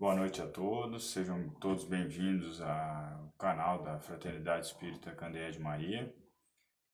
Boa noite a todos, sejam todos bem-vindos ao canal da Fraternidade Espírita Candeia de Maria.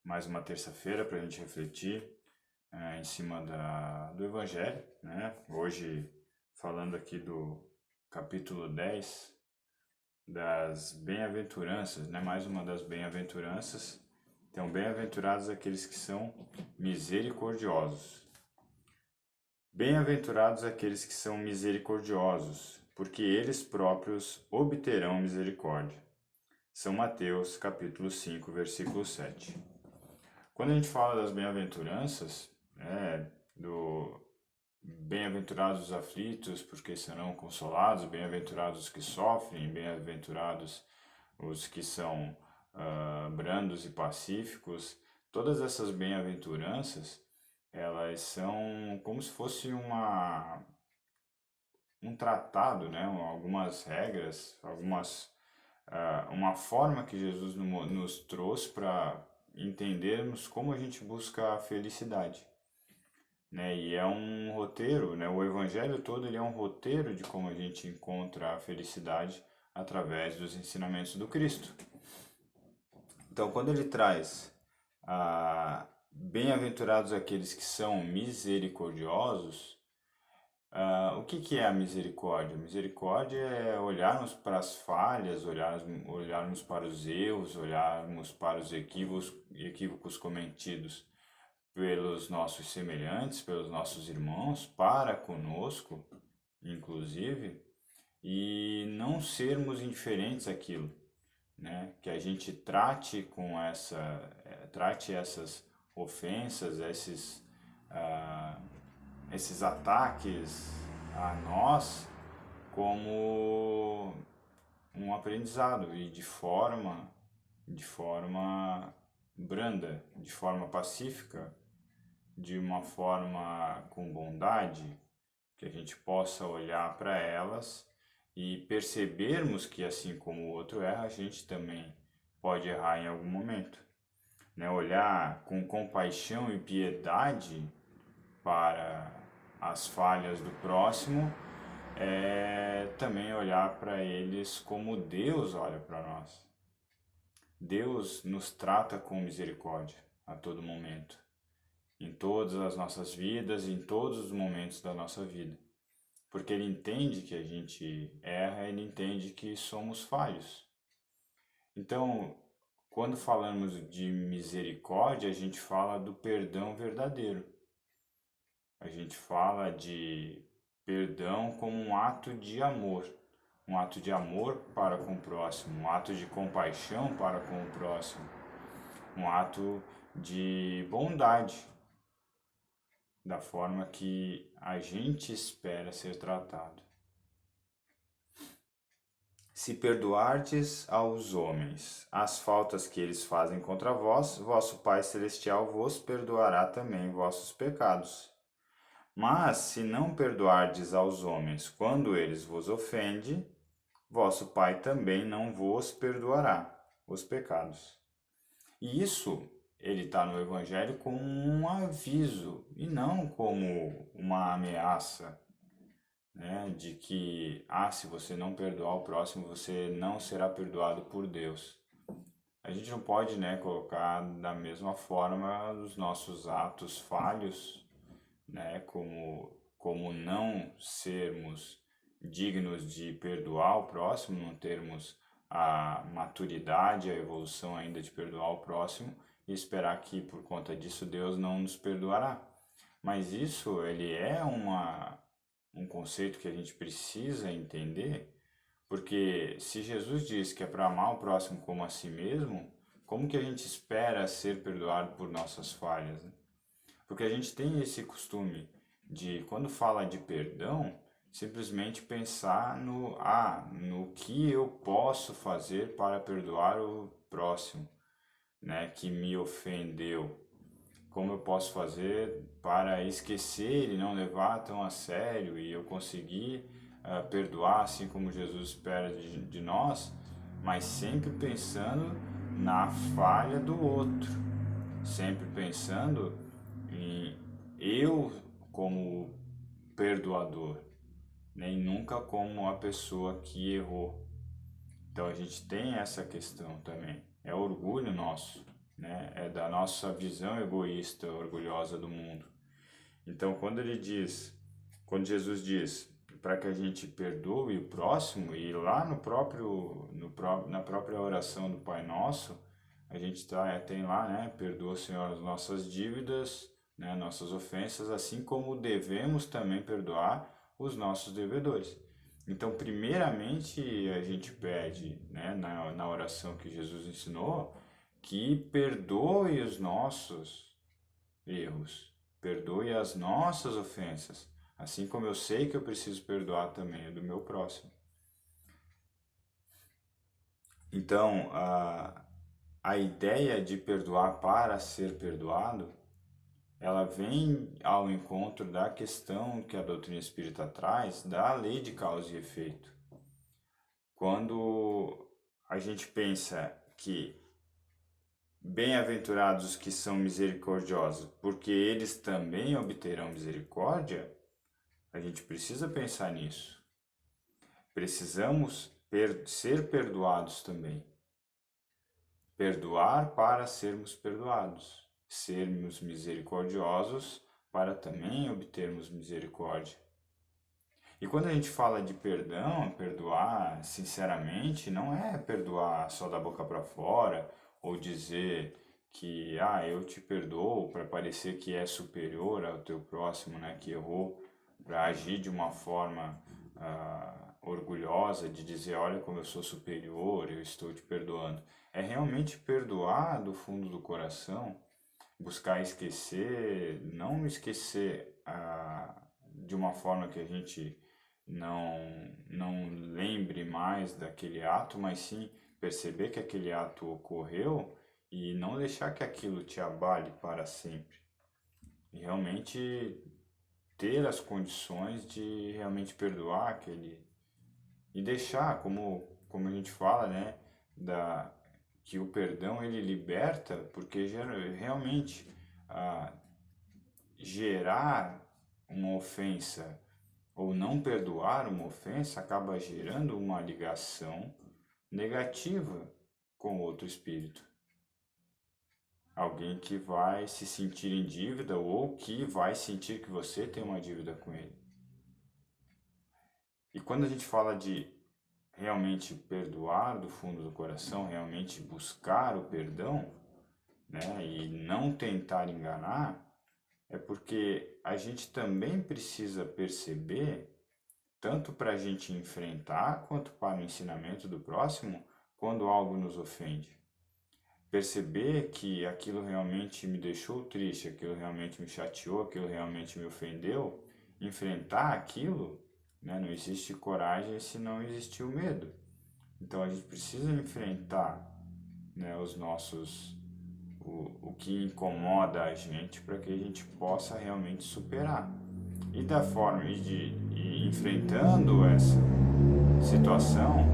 Mais uma terça-feira para a gente refletir em cima do Evangelho, né? Hoje falando aqui do capítulo 10 das bem-aventuranças, né? Mais uma das bem-aventuranças. Então, bem-aventurados aqueles que são misericordiosos. Bem-aventurados aqueles que são misericordiosos, porque eles próprios obterão misericórdia. São Mateus, capítulo 5, versículo 7. Quando a gente fala das bem-aventuranças, do bem-aventurados os aflitos, porque serão consolados, bem-aventurados os que sofrem, bem-aventurados os que são brandos e pacíficos, todas essas bem-aventuranças, elas são como se fosse um tratado, né? Algumas regras, uma forma que Jesus nos trouxe para entendermos como a gente busca a felicidade, né? E é um roteiro, né? O Evangelho todo ele é um roteiro de como a gente encontra a felicidade através dos ensinamentos do Cristo. Então, quando ele traz bem-aventurados aqueles que são misericordiosos, o que é a misericórdia? Misericórdia é olharmos para as falhas, olharmos para os erros, olharmos para os equívocos cometidos pelos nossos semelhantes, pelos nossos irmãos, para conosco, inclusive, e não sermos indiferentes àquilo, né? Que a gente trate essas ofensas, esses ataques a nós como um aprendizado e de forma branda, de forma pacífica, de uma forma com bondade, que a gente possa olhar para elas e percebermos que assim como o outro erra, a gente também pode errar em algum momento, né? Olhar com compaixão e piedade para as falhas do próximo é também olhar para eles como Deus olha para nós. Deus nos trata com misericórdia a todo momento, em todas as nossas vidas, em todos os momentos da nossa vida. Porque Ele entende que a gente erra, Ele entende que somos falhos. Então, quando falamos de misericórdia, a gente fala do perdão verdadeiro. A gente fala de perdão como um ato de amor para com o próximo, um ato de compaixão para com o próximo, um ato de bondade, da forma que a gente espera ser tratado. Se perdoardes aos homens as faltas que eles fazem contra vós, vosso Pai Celestial vos perdoará também vossos pecados. Mas se não perdoardes aos homens quando eles vos ofendem, vosso Pai também não vos perdoará os pecados. E isso, ele está no Evangelho como um aviso e não como uma ameaça, né? De que, se você não perdoar o próximo, você não será perdoado por Deus. A gente não pode, né, colocar da mesma forma os nossos atos falhos, né, como não sermos dignos de perdoar o próximo, não termos a maturidade, a evolução ainda de perdoar o próximo e esperar que por conta disso Deus não nos perdoará. Mas isso ele é um conceito que a gente precisa entender, porque se Jesus diz que é para amar o próximo como a si mesmo, como que a gente espera ser perdoado por nossas falhas, né? Porque a gente tem esse costume de, quando fala de perdão, simplesmente pensar no que eu posso fazer para perdoar o próximo, né, que me ofendeu. Como eu posso fazer para esquecer e não levar tão a sério e eu conseguir perdoar assim como Jesus espera de nós, mas sempre pensando na falha do outro, sempre pensando em eu como perdoador, nem nunca como a pessoa que errou. Então a gente tem essa questão também. É orgulho nosso, né? É da nossa visão egoísta, orgulhosa do mundo. Então quando Jesus diz para que a gente perdoe o próximo, e lá na própria oração do Pai Nosso, a gente tem lá, né? Perdoa, Senhor, as nossas dívidas, né? Nossas ofensas, assim como devemos também perdoar os nossos devedores. Então, primeiramente, a gente pede, né, na oração que Jesus ensinou, que perdoe os nossos erros, perdoe as nossas ofensas, assim como eu sei que eu preciso perdoar também o do meu próximo. Então, a ideia de perdoar para ser perdoado, ela vem ao encontro da questão que a doutrina espírita traz da lei de causa e efeito. Quando a gente pensa que bem-aventurados os que são misericordiosos, porque eles também obterão misericórdia, a gente precisa pensar nisso. Precisamos ser perdoados também. Perdoar para sermos perdoados. Sermos misericordiosos para também obtermos misericórdia. E quando a gente fala de perdão, perdoar sinceramente, não é perdoar só da boca para fora ou dizer que eu te perdoo para parecer que é superior ao teu próximo, né, que errou, para agir de uma forma orgulhosa de dizer, olha como eu sou superior, eu estou te perdoando. É realmente perdoar do fundo do coração, buscar esquecer, não esquecer de uma forma que a gente não lembre mais daquele ato, mas sim perceber que aquele ato ocorreu e não deixar que aquilo te abale para sempre. E realmente ter as condições de realmente perdoar aquele e deixar, como a gente fala, né, que o perdão ele liberta, porque realmente gerar uma ofensa ou não perdoar uma ofensa acaba gerando uma ligação negativa com outro espírito. Alguém que vai se sentir em dívida ou que vai sentir que você tem uma dívida com ele. E quando a gente fala de realmente perdoar do fundo do coração, realmente buscar o perdão, né, e não tentar enganar, é porque a gente também precisa perceber, tanto para a gente enfrentar quanto para o ensinamento do próximo, quando algo nos ofende. Perceber que aquilo realmente me deixou triste, aquilo realmente me chateou, aquilo realmente me ofendeu, enfrentar aquilo, né? Não existe coragem se não existe o medo. Então a gente precisa enfrentar, né, o que incomoda a gente para que a gente possa realmente superar. E da forma de enfrentando essa situação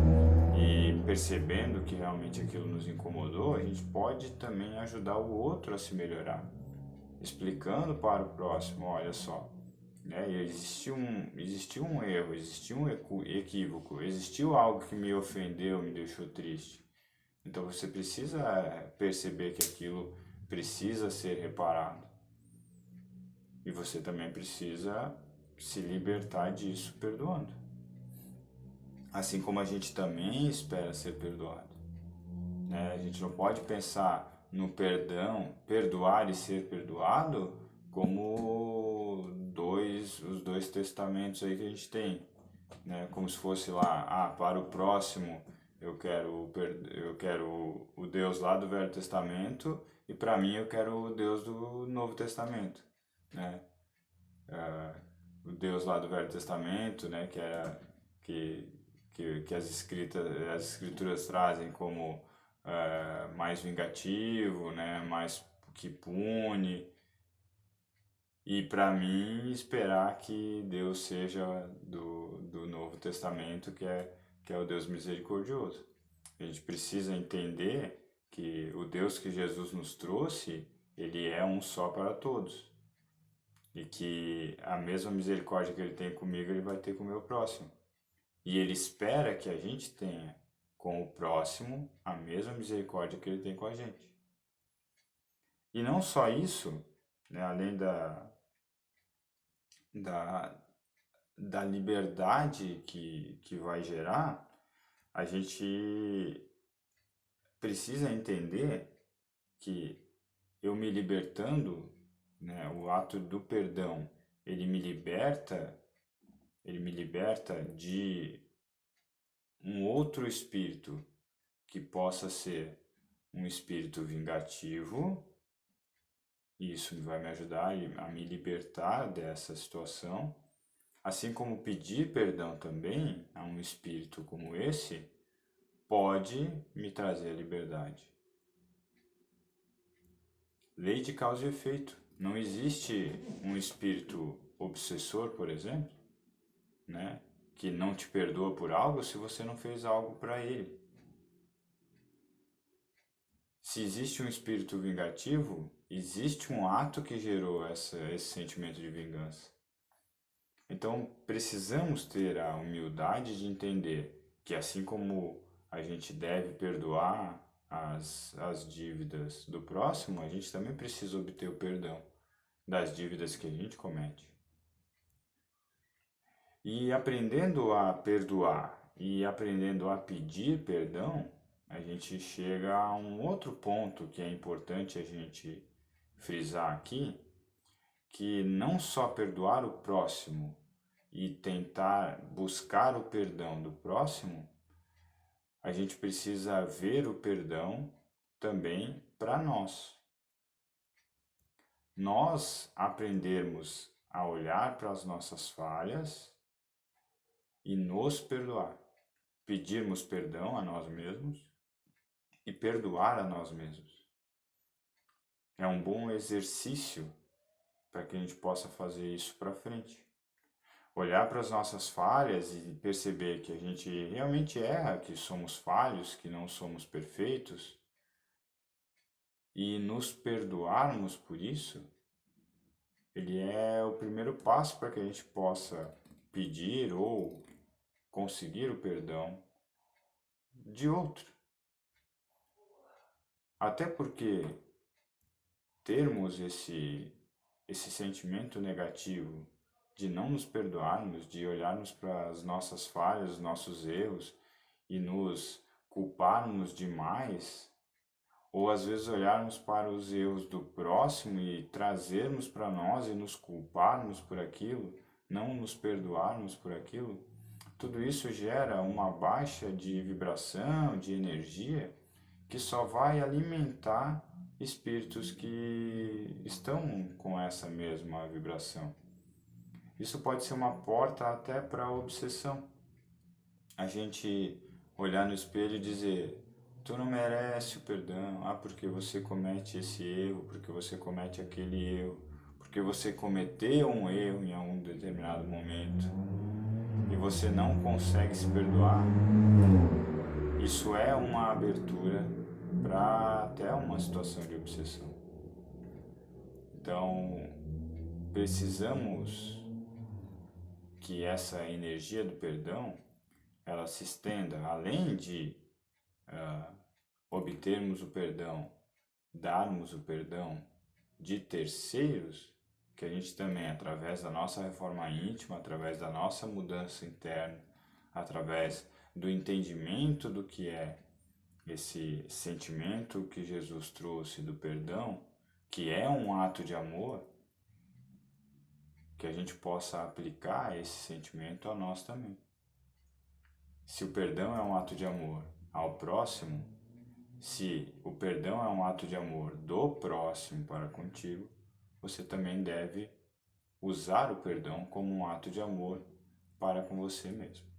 e percebendo que realmente aquilo nos incomodou, a gente pode também ajudar o outro a se melhorar, explicando para o próximo, olha só, né, existiu um erro, existiu um equívoco, existiu algo que me ofendeu, me deixou triste. Então você precisa perceber que aquilo precisa ser reparado. E você também precisa se libertar disso perdoando. Assim como a gente também espera ser perdoado, né? A gente não pode pensar no perdão, perdoar e ser perdoado como os dois testamentos aí que a gente tem, né? Como se fosse lá, para o próximo eu quero o Deus lá do Velho Testamento e para mim eu quero o Deus do Novo Testamento, né? O Deus lá do Velho Testamento, né, que as escrituras trazem como mais vingativo, né, mais que pune, e para mim esperar que Deus seja do Novo Testamento, que é o Deus misericordioso. A gente precisa entender que o Deus que Jesus nos trouxe, ele é um só para todos. E que a mesma misericórdia que ele tem comigo, ele vai ter com o meu próximo. E ele espera que a gente tenha com o próximo a mesma misericórdia que ele tem com a gente. E não só isso, né, além da, da liberdade que vai gerar, a gente precisa entender que eu me libertando, né, o ato do perdão, ele me liberta de um outro espírito que possa ser um espírito vingativo. Isso vai me ajudar a me libertar dessa situação, assim como pedir perdão também a um espírito como esse pode me trazer a liberdade. Lei de causa e efeito. Não existe um espírito obsessor, por exemplo, né, que não te perdoa por algo se você não fez algo para ele. Se existe um espírito vingativo, existe um ato que gerou esse sentimento de vingança. Então, precisamos ter a humildade de entender que, assim como a gente deve perdoar as dívidas do próximo, a gente também precisa obter o perdão das dívidas que a gente comete. E aprendendo a perdoar e aprendendo a pedir perdão, a gente chega a um outro ponto que é importante a gente frisar aqui, que não só perdoar o próximo e tentar buscar o perdão do próximo, a gente precisa ver o perdão também para nós. Nós aprendermos a olhar para as nossas falhas e nos perdoar. Pedirmos perdão a nós mesmos e perdoar a nós mesmos. É um bom exercício para que a gente possa fazer isso para frente. Olhar para as nossas falhas e perceber que a gente realmente erra, que somos falhos, que não somos perfeitos, e nos perdoarmos por isso, ele é o primeiro passo para que a gente possa pedir ou conseguir o perdão de outro. Até porque termos esse sentimento negativo de não nos perdoarmos, de olharmos para as nossas falhas, os nossos erros e nos culparmos demais, ou às vezes olharmos para os erros do próximo e trazermos para nós e nos culparmos por aquilo, não nos perdoarmos por aquilo, tudo isso gera uma baixa de vibração, de energia, que só vai alimentar espíritos que estão com essa mesma vibração. Isso pode ser uma porta até para a obsessão. A gente olhar no espelho e dizer: tu não merece o perdão, porque você comete esse erro, porque você comete aquele erro, porque você cometeu um erro em algum determinado momento e você não consegue se perdoar. Isso é uma abertura para até uma situação de obsessão. Então, precisamos que essa energia do perdão ela se estenda, além de obtermos o perdão, darmos o perdão de terceiros, que a gente também, através da nossa reforma íntima, através da nossa mudança interna, através do entendimento do que é esse sentimento que Jesus trouxe do perdão, que é um ato de amor, que a gente possa aplicar esse sentimento a nós também. Se o perdão é um ato de amor ao próximo, se o perdão é um ato de amor do próximo para contigo, você também deve usar o perdão como um ato de amor para com você mesmo.